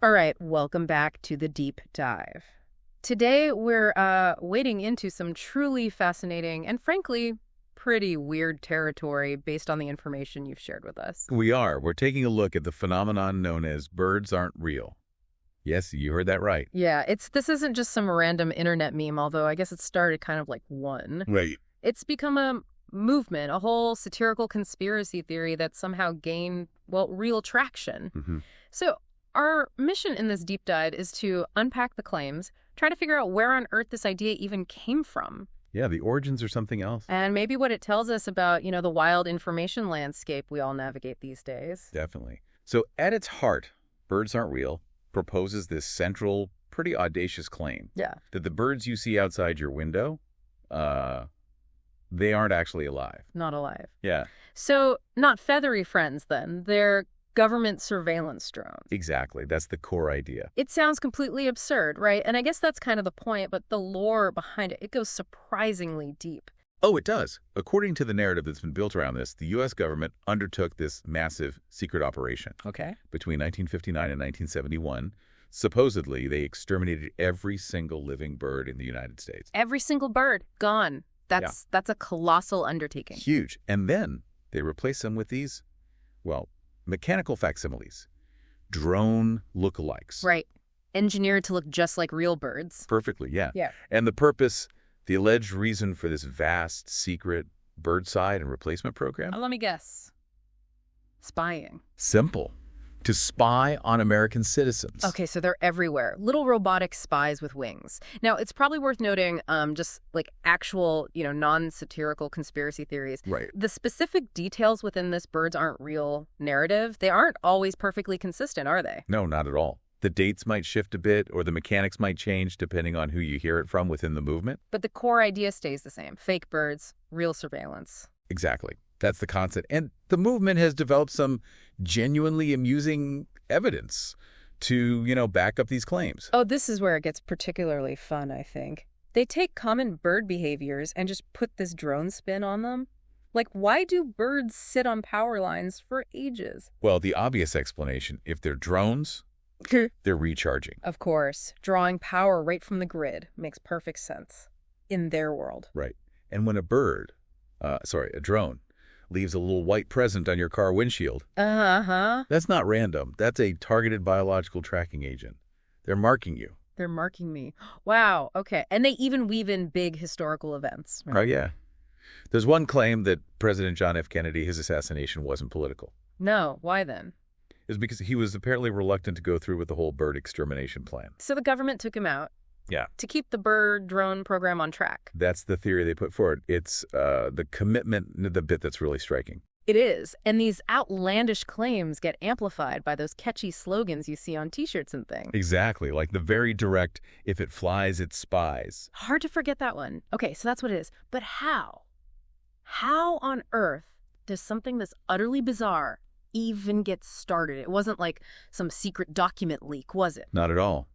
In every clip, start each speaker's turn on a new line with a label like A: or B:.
A: All right, welcome back to the deep dive. Today, we're wading into some truly fascinating and, frankly, pretty weird territory based on the information you've shared with us.
B: We are. We're taking a look at the phenomenon known as birds aren't real. Yes, you heard that right.
A: Yeah, this isn't just some random internet meme, although I guess it started kind of like one.
B: Right.
A: It's become a movement, a whole satirical conspiracy theory that somehow gained, well, real traction. So our mission in this deep dive is to unpack the claims, try to figure out where on earth this idea even came from.
B: Yeah, the origins are something else.
A: And maybe what it tells us about, the wild information landscape we all navigate these days.
B: Definitely. So at its heart, birds aren't real proposes this central, pretty audacious claim.
A: Yeah.
B: That the birds you see outside your window, they aren't actually alive.
A: Not alive.
B: Yeah.
A: So not feathery friends, then. They're government surveillance drones.
B: Exactly. That's the core idea.
A: It sounds completely absurd, right? And I guess that's kind of the point, but the lore behind it goes surprisingly deep.
B: Oh, it does. According to the narrative that's been built around this, the U.S. government undertook this massive secret operation.
A: Okay.
B: Between 1959 and 1971. Supposedly, they exterminated every single living bird in the United States.
A: Every single bird gone. That's a colossal undertaking.
B: Huge. And then they replaced them with these, well, mechanical facsimiles, drone lookalikes.
A: Right. Engineered to look just like real birds.
B: Perfectly, yeah.
A: Yeah.
B: And the purpose, the alleged reason for this vast, secret birdside and replacement program?
A: Let me guess. Spying.
B: Simple. To spy on American citizens.
A: Okay, so they're everywhere. Little robotic spies with wings. Now, it's probably worth noting just like actual, non-satirical conspiracy theories.
B: Right.
A: The specific details within this birds aren't real narrative, they aren't always perfectly consistent, are they?
B: No, not at all. The dates might shift a bit or the mechanics might change depending on who you hear it from within the movement.
A: But the core idea stays the same. Fake birds, real surveillance.
B: Exactly. That's the concept. And the movement has developed some genuinely amusing evidence to, back up these claims.
A: Oh, this is where it gets particularly fun, I think. They take common bird behaviors and just put this drone spin on them. Like, why do birds sit on power lines for ages?
B: Well, the obvious explanation, if they're drones, they're recharging.
A: Of course. Drawing power right from the grid makes perfect sense. In their world.
B: Right. And when a drone, leaves a little white present on your car windshield. That's not random. That's a targeted biological tracking agent. They're marking you.
A: They're marking me. Wow. Okay. And they even weave in big historical events.
B: Right? Oh, yeah. There's one claim that President John F. Kennedy, his assassination wasn't political.
A: No. Why then?
B: It was because he was apparently reluctant to go through with the whole bird extermination plan.
A: So the government took him out.
B: Yeah.
A: To keep the bird drone program on track.
B: That's the theory they put forward. It's the commitment, the bit that's really striking.
A: It is. And these outlandish claims get amplified by those catchy slogans you see on T-shirts and things.
B: Exactly. Like the very direct, if it flies, it spies.
A: Hard to forget that one. Okay, so that's what it is. But how? How on earth does something that's utterly bizarre even get started? It wasn't like some secret document leak, was it?
B: Not at all.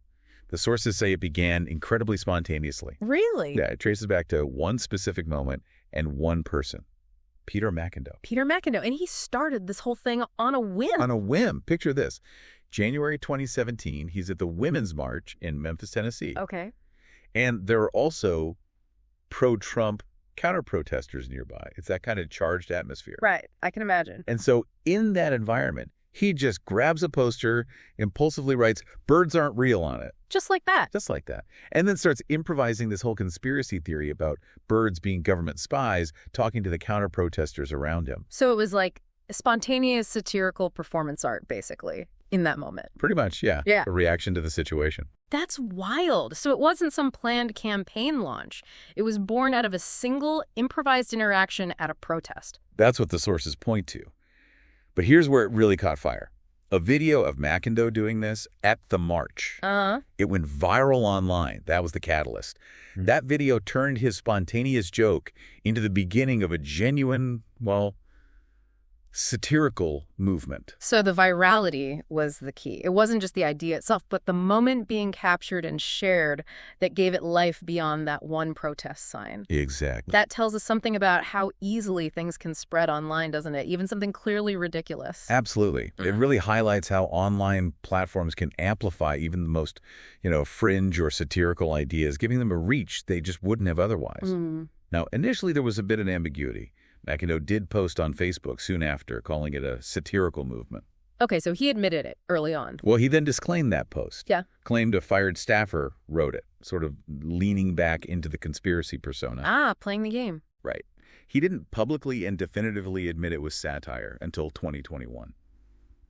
B: The sources say it began incredibly spontaneously.
A: Really?
B: Yeah, it traces back to one specific moment and one person, Peter McIndoe.
A: Peter McIndoe, and he started this whole thing on a whim.
B: On a whim. Picture this. January 2017, he's at the Women's March in Memphis, Tennessee.
A: Okay.
B: And there are also pro-Trump counter-protesters nearby. It's that kind of charged atmosphere.
A: Right. I can imagine.
B: And so in that environment, he just grabs a poster, impulsively writes, "Birds aren't real" on it.
A: Just like that.
B: Just like that. And then starts improvising this whole conspiracy theory about birds being government spies, talking to the counter-protesters around him.
A: So it was like spontaneous satirical performance art, basically, in that moment.
B: Pretty much, yeah.
A: Yeah.
B: A reaction to the situation.
A: That's wild. So it wasn't some planned campaign launch. It was born out of a single improvised interaction at a protest.
B: That's what the sources point to. But here's where it really caught fire. A video of McIndoe doing this at the march. It went viral online. That was the catalyst. That video turned his spontaneous joke into the beginning of a genuine, well, satirical movement.
A: So the virality was the key. It wasn't just the idea itself, but the moment being captured and shared that gave it life beyond that one protest sign.
B: Exactly.
A: That tells us something about how easily things can spread online, doesn't it? Even something clearly ridiculous.
B: Absolutely. It really highlights how online platforms can amplify even the most, fringe or satirical ideas, giving them a reach they just wouldn't have otherwise. Now, initially there was a bit of ambiguity. McIndoe did post on Facebook soon after, calling it a satirical movement.
A: Okay, so he admitted it early on.
B: Well, he then disclaimed that post.
A: Yeah.
B: Claimed a fired staffer wrote it, sort of leaning back into the conspiracy persona.
A: Ah, playing the game.
B: Right. He didn't publicly and definitively admit it was satire until 2021.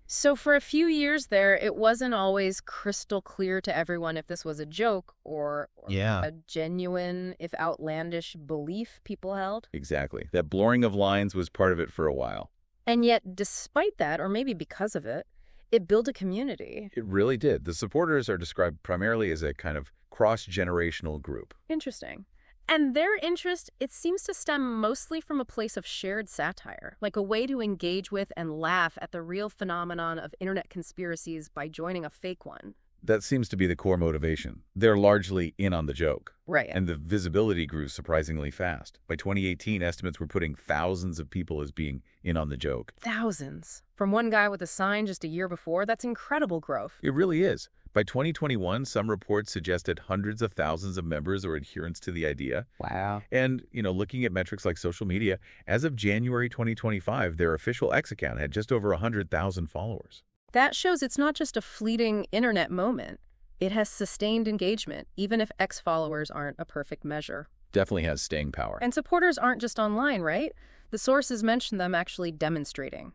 A: So for a few years there, it wasn't always crystal clear to everyone if this was a joke or a genuine, if outlandish, belief people held.
B: Exactly. That blurring of lines was part of it for a while.
A: And yet, despite that, or maybe because of it, it built a community.
B: It really did. The supporters are described primarily as a kind of cross-generational group.
A: Interesting. And their interest, it seems to stem mostly from a place of shared satire, like a way to engage with and laugh at the real phenomenon of internet conspiracies by joining a fake one.
B: That seems to be the core motivation. They're largely in on the joke.
A: Right.
B: And the visibility grew surprisingly fast. By 2018, estimates were putting thousands of people as being in on the joke.
A: Thousands. From one guy with a sign just a year before, that's incredible growth.
B: It really is. By 2021, some reports suggested hundreds of thousands of members or adherents to the idea.
C: Wow.
B: And, looking at metrics like social media, as of January 2025, their official X account had just over 100,000 followers.
A: That shows it's not just a fleeting internet moment. It has sustained engagement, even if X followers aren't a perfect measure.
B: Definitely has staying power.
A: And supporters aren't just online, right? The sources mention them actually demonstrating,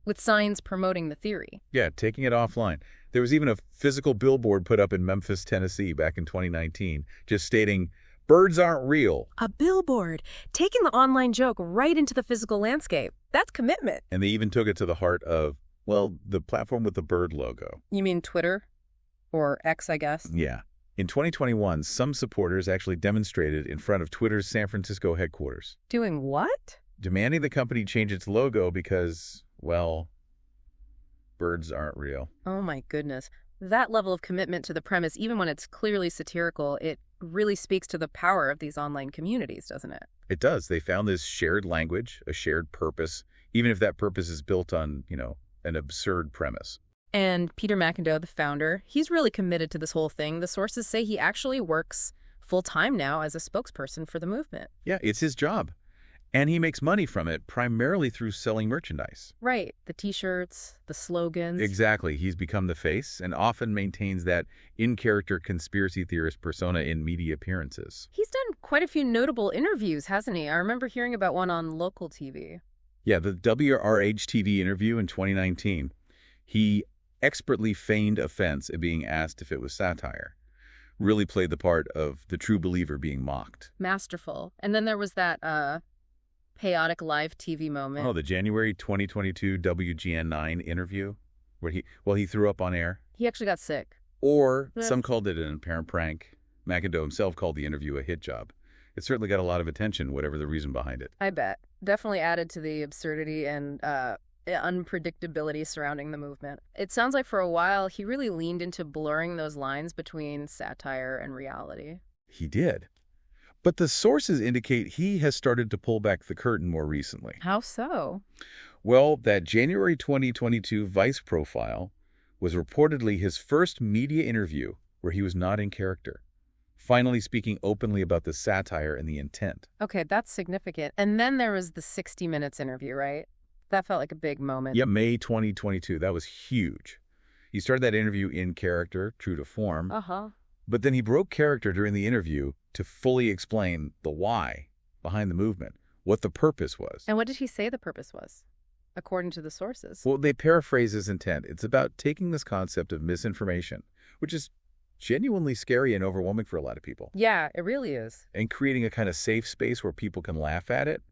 A: with signs promoting the theory.
B: Yeah, taking it offline. There was even a physical billboard put up in Memphis, Tennessee back in 2019, just stating, "Birds aren't real."
A: A billboard, taking the online joke right into the physical landscape. That's commitment.
B: And they even took it to the heart of, the platform with the bird logo.
A: You mean Twitter? Or X, I guess?
B: Yeah. In 2021, some supporters actually demonstrated in front of Twitter's San Francisco headquarters.
A: Doing what?
B: Demanding the company change its logo because, birds aren't real.
A: Oh my goodness. That level of commitment to the premise, even when it's clearly satirical, it really speaks to the power of these online communities, doesn't it?
B: It does. They found this shared language, a shared purpose, even if that purpose is built on, an absurd premise.
A: And Peter McIndoe, the founder, he's really committed to this whole thing. The sources say he actually works full-time now as a spokesperson for the movement.
B: Yeah, it's his job. And he makes money from it primarily through selling merchandise.
A: Right. The T-shirts, the slogans.
B: Exactly. He's become the face and often maintains that in-character conspiracy theorist persona in media appearances.
A: He's done quite a few notable interviews, hasn't he? I remember hearing about one on local TV.
B: Yeah, the WRH-TV interview in 2019. He expertly feigned offense at being asked if it was satire. Really played the part of the true believer being mocked.
A: Masterful. And then there was that chaotic live TV moment.
B: Oh, the January 2022 WGN9 interview where he threw up on air.
A: He actually got sick.
B: Or some called it an apparent prank. McIndoe himself called the interview a hit job. It certainly got a lot of attention, whatever the reason behind it.
A: I bet. Definitely added to the absurdity and unpredictability surrounding the movement. It sounds like for a while he really leaned into blurring those lines between satire and reality.
B: He did. But the sources indicate he has started to pull back the curtain more recently.
A: How so?
B: Well, that January 2022 Vice profile was reportedly his first media interview where he was not in character, finally speaking openly about the satire and the intent.
A: Okay, that's significant. And then there was the 60 Minutes interview, right? That felt like a big moment.
B: Yeah, May 2022. That was huge. He started that interview in character, true to form. But then he broke character during the interview to fully explain the why behind the movement, what the purpose was.
A: And what did he say the purpose was, according to the sources?
B: Well, they paraphrase his intent. It's about taking this concept of misinformation, which is genuinely scary and overwhelming for a lot of people.
A: Yeah, it really is.
B: And creating a kind of safe space where people can laugh at it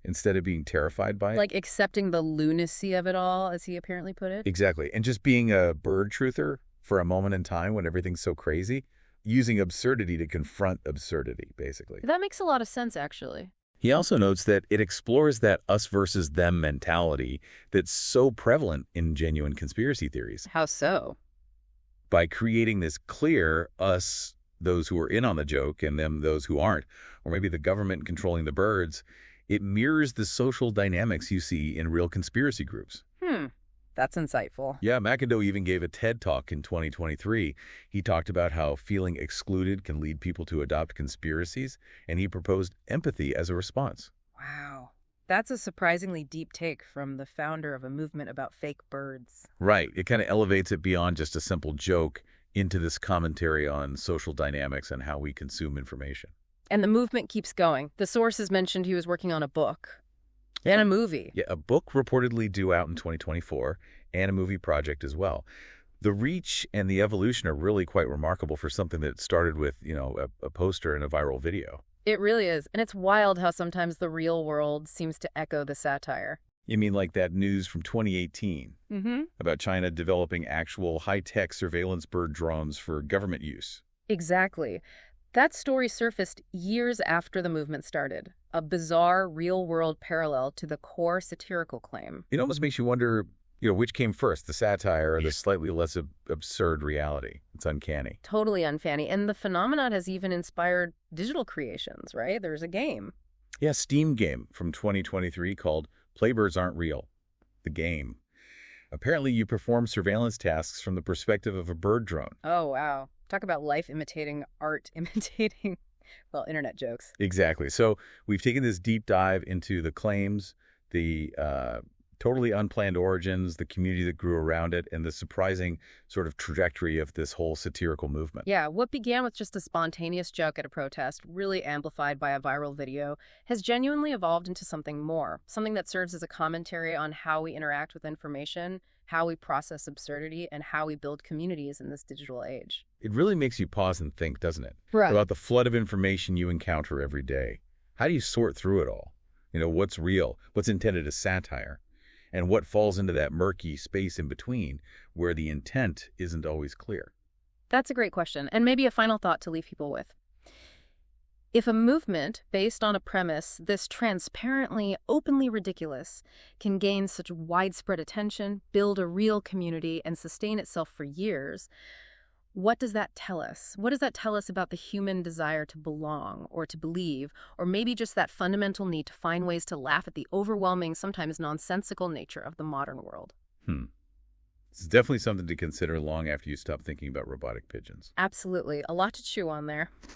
B: instead of being terrified by it.
A: Like accepting the lunacy of it all, as he apparently put it?
B: Exactly. And just being a bird truther for a moment in time when everything's so crazy, using absurdity to confront absurdity, basically.
A: That makes a lot of sense, actually.
B: He also notes that it explores that us versus them mentality that's so prevalent in genuine conspiracy theories.
A: How so?
B: By creating this clear us, those who are in on the joke, and them, those who aren't, or maybe the government controlling the birds, it mirrors the social dynamics you see in real conspiracy groups.
A: That's insightful.
B: Yeah, McIndoe even gave a TED Talk in 2023. He talked about how feeling excluded can lead people to adopt conspiracies, and he proposed empathy as a response.
A: Wow. That's a surprisingly deep take from the founder of a movement about fake birds.
B: Right. It kind of elevates it beyond just a simple joke into this commentary on social dynamics and how we consume information.
A: And the movement keeps going. The sources mentioned he was working on a book. And a movie.
B: Yeah, a book reportedly due out in 2024, and a movie project as well. The reach and the evolution are really quite remarkable for something that started with, a poster and a viral video.
A: It really is. And it's wild how sometimes the real world seems to echo the satire.
B: You mean like that news from 2018 about China developing actual high-tech surveillance bird drones for government use?
A: Exactly. That story surfaced years after the movement started, a bizarre real-world parallel to the core satirical claim.
B: It almost makes you wonder, which came first, the satire or the slightly less absurd reality? It's uncanny.
A: Totally uncanny. And the phenomenon has even inspired digital creations, right? There's a game.
B: Yeah, Steam game from 2023 called Playbirds Aren't Real. The game. Apparently, you perform surveillance tasks from the perspective of a bird drone.
A: Oh, wow. Talk about life imitating art, imitating, well, internet jokes.
B: Exactly. So we've taken this deep dive into the claims, the totally unplanned origins, the community that grew around it, and the surprising sort of trajectory of this whole satirical movement.
A: Yeah, what began with just a spontaneous joke at a protest, really amplified by a viral video, has genuinely evolved into something more, something that serves as a commentary on how we interact with information, how we process absurdity, and how we build communities in this digital age.
B: It really makes you pause and think, doesn't it?
A: Right.
B: About the flood of information you encounter every day. How do you sort through it all? What's real, what's intended as satire, and what falls into that murky space in between where the intent isn't always clear?
A: That's a great question, and maybe a final thought to leave people with. If a movement based on a premise this transparently, openly ridiculous can gain such widespread attention, build a real community, and sustain itself for years, what does that tell us? What does that tell us about the human desire to belong or to believe, or maybe just that fundamental need to find ways to laugh at the overwhelming, sometimes nonsensical nature of the modern world?
B: It's definitely something to consider long after you stop thinking about robotic pigeons.
A: Absolutely. A lot to chew on there.